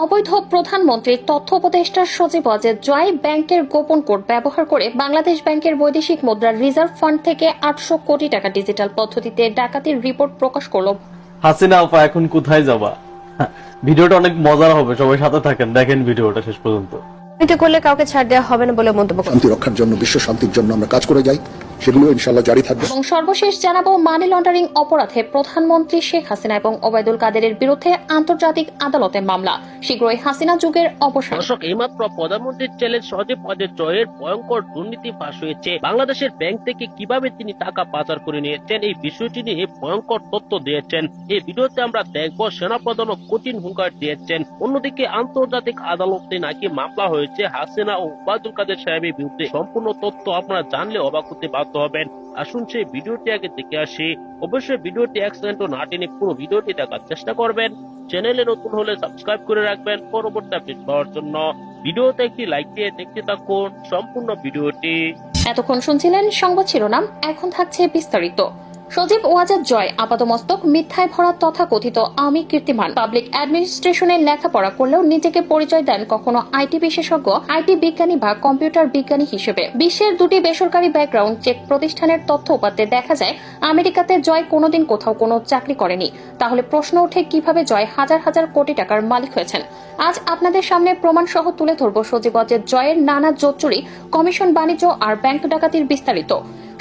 অবৈধ প্রধানমন্ত্রীর তথ্য উপদেষ্টা সচিব ওয়াজেদ জয় ব্যাংকের গোপন কোড ব্যবহার করে বাংলাদেশ ব্যাংকের বৈদেশিক মুদ্রার রিজার্ভ ফান্ড থেকে 800 কোটি টাকা ডিজিটাল পদ্ধতিতে ডাকাতির রিপোর্ট প্রকাশ করল। হাসিনা আপা এখন কোথায় যাবা? ভিডিওটা অনেক মজার হবে, সবাই সাথে থাকেন, দেখেন ভিডিওটা শেষ পর্যন্ত। এটা করলে কাউকে ছাড় দেওয়া হবে না বলে মন্তব্য করেন। শান্তি রক্ষার জন্য, বিশ্ব শান্তির জন্য আমরা কাজ করে যাই, সেগুলো ইনশাআল্লাহ জারি থাকবে। এবং সর্বশেষ জানাবো, মানি লন্ডারিং অপরাধে প্রধানমন্ত্রী শেখ হাসিনা এবং ওবায়দুল কাদেরের বিরুদ্ধে আন্তর্জাতিক আদালতে মামলা, শীঘ্রই হাসিনা যুগের অবসান। দর্শক, এইমাত্র প্রধানমন্ত্রীর চ্যালেঞ্জ সচিব ওয়াজেদ জয়ের ভয়ঙ্কর দুর্নীতি ফাঁস হয়েছে। বাংলাদেশের ব্যাংক থেকে কিভাবে তিনি টাকা পাচার করে নিয়েছেন, এই বিষয়টি নিয়ে ভয়ঙ্কর তথ্য দিয়েছেন। এই ভিডিওতে আমরা দেখবো সেনাপ্রধানও কঠিন হুঁশিয়ারি দিয়েছেন। অন্যদিকে আন্তর্জাতিক আদালতে নাকি মামলা হয়েছে হাসিনা ও ওবায়দুল কাদের সাহেবের বিরুদ্ধে। সম্পূর্ণ তথ্য আপনারা জানলে অবাক হতে বাধ্য হবেন। আসুন সেই ভিডিওটি আগে দেখে আসি। অবশ্যই ভিডিওটি এক সেকেন্ডও না টেনে পুরো ভিডিওটি দেখার চেষ্টা করবেন। চ্যানেলে নতুন হলে সাবস্ক্রাইব করে রাখবেন পরবর্তী আপডেট পাওয়ার জন্য। ভিডিওতে একটি লাইক দিয়ে দেখতে থাকুন সম্পূর্ণ ভিডিওটি। এতক্ষণ শুনছিলেন সংবাদ শিরোনাম, এখন থাকছে বিস্তারিত। সচিব ওয়াজেদ জয় আপাতমস্তক মিথ্যায় ভরা তথাকথিত আওয়ামী কীর্তিমান। পাবলিক অ্যাডমিনিস্ট্রেশনে লেখাপড়া করলেও নিজেকে পরিচয় দেন কখনো আইটি বিশেষজ্ঞ, আইটি বিজ্ঞানী বা কম্পিউটার বিজ্ঞানী হিসেবে। বিশ্বের দুটি বেসরকারি ব্যাকগ্রাউন্ড চেক প্রতিষ্ঠানের তথ্য উপাত্তে দেখা যায় আমেরিকাতে জয় কোনোদিন কোথাও কোনো চাকরি করেনি। তাহলে প্রশ্ন ওঠে, কিভাবে জয় হাজার হাজার কোটি টাকার মালিক হয়েছেন? আজ আপনাদের সামনে প্রমাণ সহ তুলে ধরব সচিব ওয়াজেদ জয়ের নানা জোচ্চুরি, কমিশন, বাণিজ্য আর ব্যাংক ডাকাতির বিস্তারিত।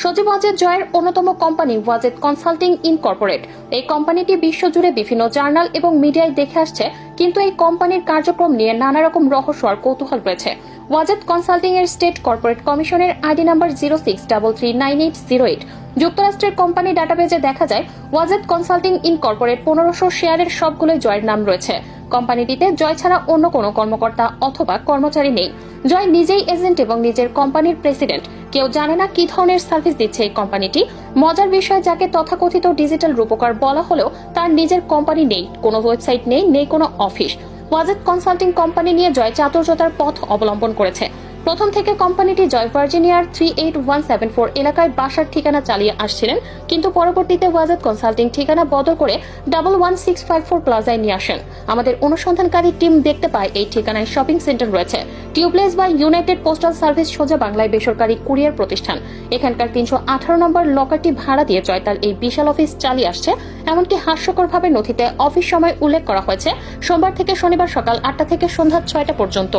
সচিব ওয়াজেদ জয়ের অন্যতম কোম্পানি ওয়াজেদ কনসাল্টিং ইনকর্পোরেট। এই কোম্পানিটি বিশ্বজুড়ে বিভিন্ন জার্নাল এবং মিডিয়ায় দেখে আসছে, কিন্তু এই কোম্পানির কার্যক্রম নিয়ে নানা রকম রহস্য আর কৌতূহল রয়েছে। ওয়াজেদ কনসাল্টিং এর স্টেট কর্পোরেট কমিশনের আইডি নাম্বার 06339808। যুক্তরাষ্ট্রের কোম্পানি ডাটাবেজে দেখা যায় ওয়াজেদ কনসাল্টিং ইনকর্পোরেট 1500 শেয়ারের সবগুলোই জয়ের নাম রয়েছে। কোম্পানিটিতে জয় ছাড়া অন্য কোনো কর্মকর্তা অথবা কর্মচারী নেই। জয় নিজেই এজেন্ট এবং নিজের কোম্পানির প্রেসিডেন্ট। কেউ জানে না কি ধরনের সার্ভিস দিচ্ছে এই কোম্পানিটি। মজার বিষয়, যাকে তথাকথিত ডিজিটাল রূপকার বলা হলেও তার নিজের কোম্পানি নেই, কোনো ওয়েবসাইট নেই, নেই কোনো অফিস। ওয়াজেদ কনসাল্টিং কোম্পানি নিয়ে জয় চাতুর্যতার পথ অবলম্বন করেছে। প্রথম থেকে কোম্পানিটি জয় ভার্জিনিয়ার 38174 এলাকায় বাসার ঠিকানা চালিয়ে আসছিলেন, কিন্তু পরবর্তীতে ওয়াজেদ কনসাল্টিং ঠিকানা বদল করে 11654 প্লাজায় নিয়ে আসেন। আমাদের অনুসন্ধানকারী টিম দেখতে পায় এই ঠিকানায় শপিং সেন্টার রয়েছে, টিউবলেস বা ইউনাইটেড পোস্টাল সার্ভিস, সোজা বাংলায় বেসরকারি কুরিয়ার প্রতিষ্ঠান। এখানকার 318 নম্বর লকারটি ভাড়া দিয়ে জয় তার এই বিশাল অফিস চালিয়ে আসছে। এমনকি হাস্যকরভাবে নথিতে অফিস সময় উল্লেখ করা হয়েছে সোমবার থেকে শনিবার সকাল 8টা থেকে সন্ধ্যা 6টা পর্যন্ত।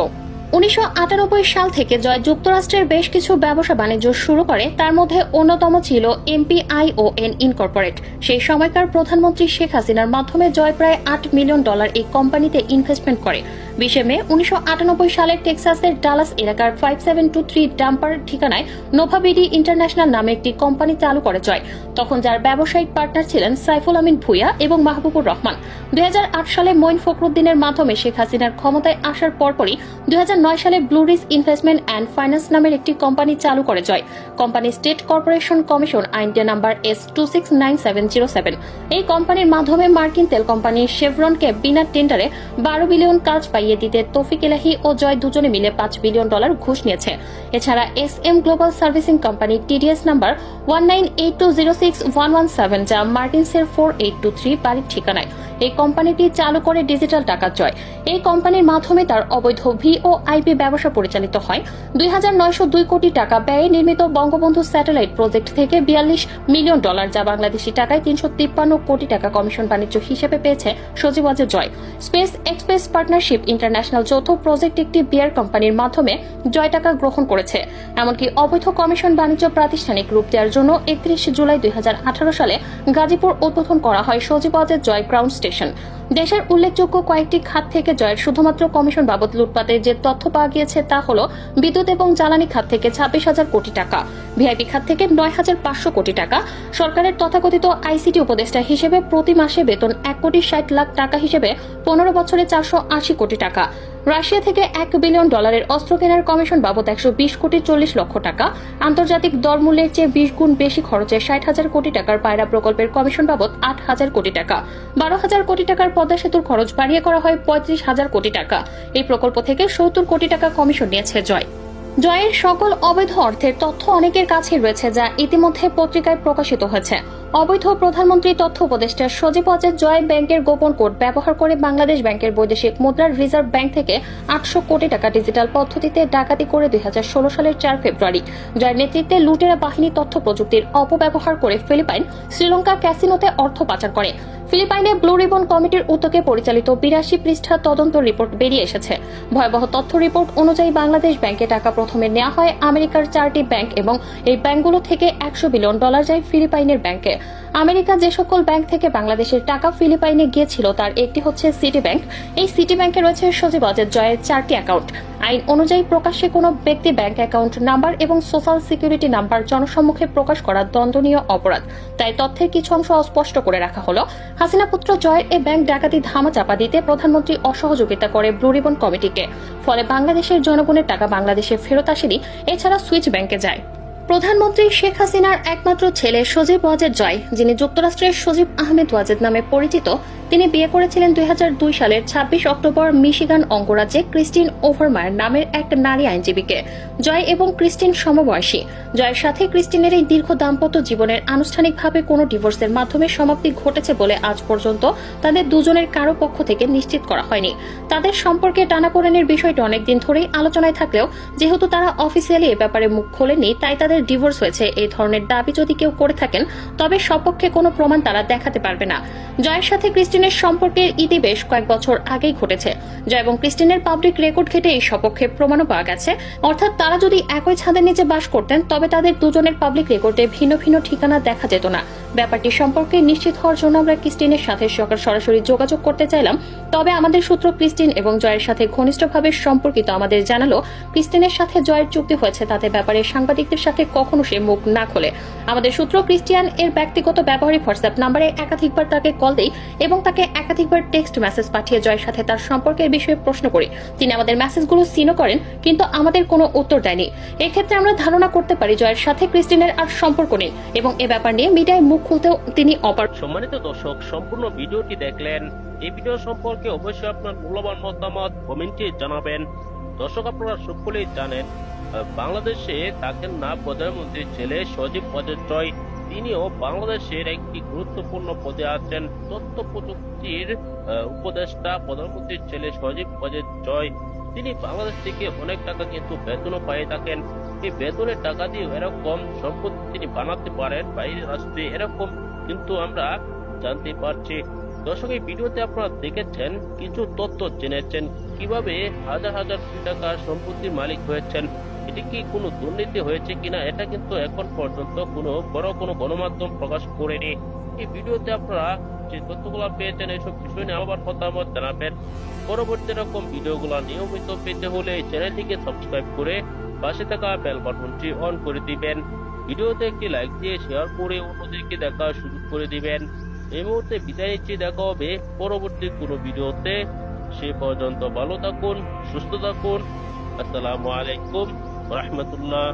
1998 সাল থেকে জয় যুক্তরাষ্ট্রের বেশ কিছু ব্যবসা বাণিজ্য শুরু করে, তার মধ্যে অন্যতম ছিল MPION ইনকর্পোরেট। সেই সময়কার প্রধানমন্ত্রী শেখ হাসিনার মাধ্যমে জয় প্রায় $8 মিলিয়ন এই কোম্পানিতে ইনভেস্টমেন্ট করে। 20 মে 1998 সালে টেক্সাসের ডালাস এলাকার 5723 ডাম্পার ঠিকানায় নোভাবিডি ইন্টারন্যাশনাল নামে একটি কোম্পানি চালু করে জয়। তখন যার ব্যবসায়িক পার্টনার ছিলেন সাইফুল আমিন ভুইয়া এবং মাহবুবুর রহমান। 2008 সালে মঈন ফখরুদ্দিনের মাধ্যমে শেখ হাসিনার ক্ষমতায় আসার পরপরই 2009 সালে blue ridge investment and finance নামের একটি কোম্পানি চালু করে Joy. Company state corporation commission আইন নাম্বার S269707। এই কোম্পানির মাধ্যমে মার্কিন তেল কোম্পানি শেভরনকে বিনা টেন্ডারে 12 বিলিয়ন কাজ পাইয়ে দিতে তৌফিক এলাহি ও জয় দুজনে মিলে $5 বিলিয়ন ঘুষ নিয়েছে। এছাড়া SM global servicing company TDS number 1982061117, যা মার্টিনসের 4823 বাড়ির ঠিকানায়। এই কোম্পানিটি চালু করে ডিজিটাল ডাকাত জয়। এই কোম্পানির মাধ্যমে তার অবৈধ VOIP ব্যবসা পরিচালিত হয়। 2902 কোটি টাকা ব্যয়ে নির্মিত বঙ্গবন্ধু স্যাটেলাইট প্রজেক্ট থেকে $42 মিলিয়ন, যা বাংলাদেশি টাকায় 353 কোটি টাকা কমিশন বাণিজ্য হিসেবে পেয়েছে সচিব Wazed Joy. Space express partnership international যৌথ প্রজেক্ট একটি বিয়ার কোম্পানির মাধ্যমে জয় টাকা গ্রহণ করেছে। এমনকি অবৈধ কমিশন বাণিজ্য প্রাতিষ্ঠানিক রূপ দেওয়ার জন্য 31 জুলাই 2018 সালে গাজীপুর উদ্বোধন করা হয় সচিব ওয়াজেদ জয় গ্রাউন্ড স্টেশন। দেশের উল্লেখযোগ্য কয়েকটি খাত থেকে জয়ের শুধুমাত্র কমিশন বাবদ লুটপাটের যে তথ্য পাওয়া গিয়েছে তা হল বিদ্যুৎ এবং জ্বালানি খাত থেকে 26,000 কোটি টাকা, ভিআইপি খাত থেকে 9,500 কোটি টাকা, সরকারের তথাকথিত ICT উপদেষ্টা হিসেবে প্রতি মাসে বেতন 1,60,00,000 টাকা হিসেবে 15 বছরে 480 কোটি টাকা, রাশিয়া থেকে $1 বিলিয়ন অস্ত্র কেনার কমিশন বাবদ 120 কোটি 40 লক্ষ টাকা, আন্তর্জাতিক দরমূল্যের চেয়ে 20 গুণ বেশি খরচে 60,000 কোটি টাকার পায়রা প্রকল্পের কমিশন বাবদ 8,000 কোটি টাকা, 12,000 কোটি টাকার পদ্মা সেতুর খরচ বাড়িয়ে করা হয় 35,000 কোটি টাকা। এই প্রকল্প থেকে 70 কোটি টাকা কমিশন নিয়েছে জয়। জয়ের সকল অবৈধ অর্থের তথ্য অনেকের কাছে রয়েছে, যা ইতিমধ্যে পত্রিকায় প্রকাশিত হয়েছে। অবৈধ প্রধানমন্ত্রী তথ্য উপদেষ্টা সজীব ওয়াজেদ জয় ব্যাংকের গোপন কোড ব্যবহার করে বাংলাদেশ ব্যাংকের বৈদেশিক মুদ্রার রিজার্ভ ব্যাংক থেকে 800 কোটি টাকা ডিজিটাল পদ্ধতিতে ডাকাতি করে 2016 সালের 4 ফেব্রুয়ারি জয়ের নেতৃত্বে লুটেরা বাহিনী তথ্য প্রযুক্তির অপব্যবহার করে ফিলিপাইন, শ্রীলঙ্কা ক্যাসিনোতে অর্থ পাচার করে। ফিলিপাইনে ব্লু রিবন কমিটির উদ্যোগে পরিচালিত 82 পৃষ্ঠা তদন্ত রিপোর্ট বেরিয়ে এসেছে। ভয়াবহ তথ্য রিপোর্ট অনুযায়ী বাংলাদেশ ব্যাংকে টাকা প্রথমে নেওয়া হয় আমেরিকার 4টি ব্যাংক এবং এই ব্যাংকগুলো থেকে $100 বিলিয়ন যায় ফিলিপাইনের ব্যাংকে। আমেরিকা যে সকল ব্যাংক থেকে বাংলাদেশের টাকা ফিলিপাইনে গিয়েছিল তার একটি হচ্ছে সিটি ব্যাংক। এই সিটি ব্যাংকে রয়েছে সজীব ওয়াজেদ জয়ের 4টি অ্যাকাউন্ট। আইন অনুযায়ী প্রকাশ্যে কোনো ব্যক্তি ব্যাংক অ্যাকাউন্ট নাম্বার এবং সোশ্যাল সিকিউরিটি নাম্বার জনসম্মুখে প্রকাশ করা দণ্ডনীয় অপরাধ। তাই তথ্যের কিছু অংশ অস্পষ্ট করে রাখা হলো। হাসিনা পুত্র জয়ের এই ব্যাংক ডাকাতি ধামাচাপা দিতে প্রধানমন্ত্রী অসহযোগিতা করে ব্লু রিবন কমিটিকে। ফলে বাংলাদেশের জনগণের টাকা বাংলাদেশে ফেরত আসেনি, এছাড়া সুইচ ব্যাংকে যায়। প্রধানমন্ত্রী শেখ হাসিনার একমাত্র ছেলে সজীব ওয়াজেদ জয়, যিনি যুক্তরাষ্ট্রের সজীব আহমেদ ওয়াজেদ নামে পরিচিত, তিনি বিয়ে করেছিলেন 2002 সালের 26 অক্টোবর মিশিগান অঙ্গরাজ্যে ক্রিস্টিন ওভারমায়ার নামের এক নারী আইনজীবীকে। জয় এবং ক্রিস্টিন সমবয়সী। জয়ের সাথে ক্রিস্টিনের এই দীর্ঘ দাম্পত্য জীবনের আনুষ্ঠানিকভাবে কোনো ডিভোর্সের মাধ্যমে সমাপ্তি ঘটেছে বলে আজ পর্যন্ত তাদের দুজনের কারো পক্ষ থেকে নিশ্চিত করা হয়নি। তাদের সম্পর্কে টানাপোড়েনের বিষয়টি অনেকদিন ধরেই আলোচনায় থাকলেও যেহেতু তারা অফিসিয়ালি এ ব্যাপারে মুখ খোলেনি, তাই তাদের ডিভোর্স হয়েছে এই ধরনের দাবি যদি কেউ করে থাকেন তবে সপক্ষে কোনো প্রমাণ তারা দেখাতে পারবে না। জয়ের সাথে ক্রিস্টিনের সম্পর্কের ইতি বেশ কয়েক বছর আগেই ঘটেছে। জয় এবং ক্রিস্টিনের পাবলিক রেকর্ড ঘেটে এই সপক্ষে প্রমাণও পাওয়া গেছে। অর্থাৎ তারা যদি একই ছাদের নিচে বাস করতেন তবে তাদের দুজনের পাবলিক রেকর্ডে ভিন্ন ভিন্ন ঠিকানা দেখা যেত না। ব্যাপারটি সম্পর্কে নিশ্চিত হওয়ার জন্য আমরা ক্রিস্টিনের সাথে সরাসরি যোগাযোগ করতে চাইলাম। তবে আমাদের সূত্র ক্রিস্টিন এবং জয়ের সাথে ঘনিষ্ঠভাবে সম্পর্কিত আমাদের জানালো, ক্রিস্টিনের সাথে জয়ের চুক্তি হয়েছে তাতে ব্যাপারে সাংবাদিকদের সাথে কখনো সে মুখ না খোলে। আমাদের সূত্র ক্রিস্টিয়ান এর ব্যক্তিগত ব্যবহারিক হোয়াটসঅ্যাপ নাম্বারে একাধিকবার তাকে কল দেই এবং তাকে একাধিকবার টেক্সট মেসেজ পাঠিয়ে জয়ের সাথে তার সম্পর্কের বিষয়ে প্রশ্ন করি। তিনি আমাদের মেসেজগুলো সিনও করেন, কিন্তু আমাদের কোনো উত্তর দেয়নি। এক্ষেত্রে আমরা ধারণা করতে পারি জয়ের সাথে ক্রিস্টিনের আর সম্পর্ক নেই এবং এ ব্যাপার নিয়ে মিডিয়ায় মুখ খুলতেও তিনি সম্মানিত দর্শক, সম্পূর্ণ ভিডিওটি দেখলেন। এই ভিডিও সম্পর্কে অবশ্যই আপনার মূল্যবান মতামত কমেন্টে জানাবেন। দর্শক, আপনারা সকলেই জানেন বাংলাদেশে থাকেন না প্রধানমন্ত্রীর ছেলে সজীব ওয়াজেদ জয়। তিনিও বাংলাদেশের একটি গুরুত্বপূর্ণ পদে আছেন। তথ্য প্রযুক্তির উপদেষ্টা প্রধানমন্ত্রীর ছেলে সজীব ওয়াজেদ জয়, তিনি বাংলাদেশ থেকে অনেক টাকা কিন্তু বেতনও পেয়ে থাকেন। এই বেতনের টাকা দিয়ে এরকম সম্পত্তি তিনি বানাতে পারেন বাইরের রাষ্ট্রে, এরকম কিন্তু আমরা জানতে পারছি। দর্শক, এই ভিডিওতে আপনারা দেখেছেন, কিছু তথ্য জেনেছেন কিভাবে হাজার হাজার কোটি টাকার সম্পত্তির মালিক হয়েছেন। এটি কি কোনো দুর্নীতি হয়েছে কিনা এটা কিন্তু এখন পর্যন্ত কোনো বড় কোনো গণমাধ্যম প্রকাশ করেনি। এই ভিডিওতে আপনারা যে তথ্যগুলো পেয়েছেন এইসব বিষয় নিয়ে আবার মতামত জানাবেন। পরবর্তী এরকম ভিডিওগুলো নিয়মিত পেতে হলে এই চ্যানেলটিকে সাবস্ক্রাইব করে পাশে থাকা বেল বাটনটি অন করে দিবেন। ভিডিওতে একটি লাইক দিয়ে শেয়ার করে অন্যদেরকে দেখার সুযোগ করে দিবেন। এই মুহূর্তে বিদায় নিচ্ছি, দেখা হবে পরবর্তী কোনো ভিডিওতে। সে পর্যন্ত ভালো থাকুন, সুস্থ থাকুন। আসসালামু আলাইকুম ওয়া রাহমাতুল্লাহ।